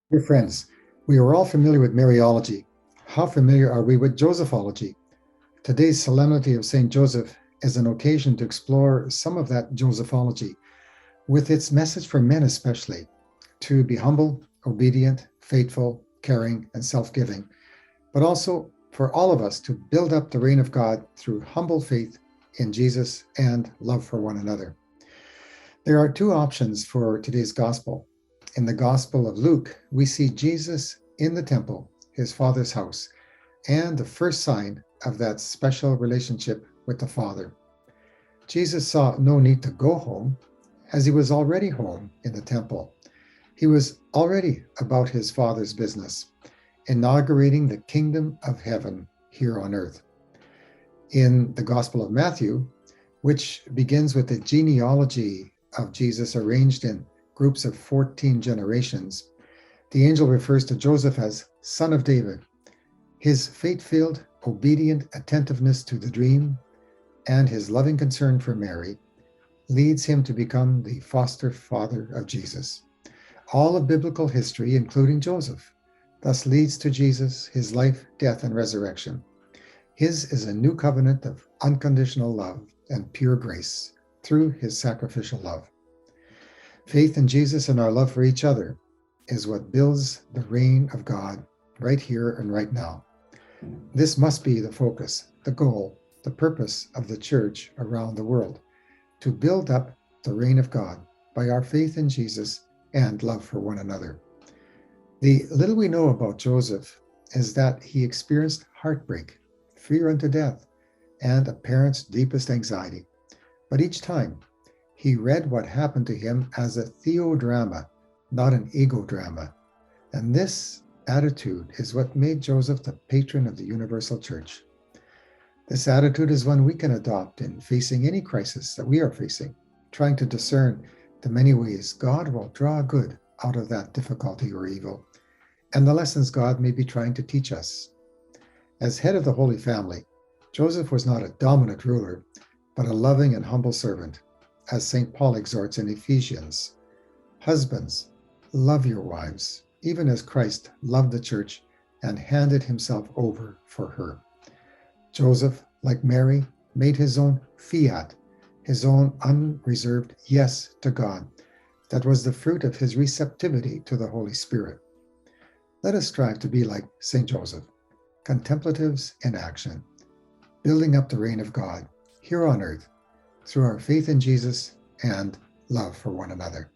Dear friends, we are all familiar with Mariology. How familiar are we with Josephology? Today's Solemnity of St. Joseph is an occasion to explore some of that Josephology, with its message for men especially, to be humble, obedient, faithful, caring, and self-giving, but also for all of us to build up the reign of God through humble faith in Jesus and love for one another. There are two options for today's gospel. In the Gospel of Luke, we see Jesus in the temple, his Father's house, and the first sign of that special relationship with the Father. Jesus saw no need to go home, as he was already home in the temple. He was already about his Father's business, inaugurating the kingdom of heaven here on earth. In the Gospel of Matthew, which begins with the genealogy of Jesus arranged in groups of 14 generations, the angel refers to Joseph as son of David. His faith-filled, obedient attentiveness to the dream and his loving concern for Mary leads him to become the foster father of Jesus. All of biblical history, including Joseph, thus leads to Jesus, his life, death, and resurrection. His is a new covenant of unconditional love and pure grace through his sacrificial love. Faith in Jesus and our love for each other is what builds the reign of God right here and right now. This must be the focus, the goal, the purpose of the church around the world, to build up the reign of God by our faith in Jesus and love for one another. The little we know about Joseph is that he experienced heartbreak, fear unto death, and a parent's deepest anxiety. But each time, he read what happened to him as a theodrama, not an ego drama. And this attitude is what made Joseph the patron of the universal church. This attitude is one we can adopt in facing any crisis that we are facing, trying to discern the many ways God will draw good out of that difficulty or evil, and the lessons God may be trying to teach us. As head of the Holy Family, Joseph was not a dominant ruler, but a loving and humble servant, as St. Paul exhorts in Ephesians. Husbands, love your wives, even as Christ loved the church and handed himself over for her. Joseph, like Mary, made his own fiat, his own unreserved yes to God, that was the fruit of his receptivity to the Holy Spirit. Let us strive to be like St. Joseph, contemplatives in action, building up the reign of God here on earth through our faith in Jesus and love for one another.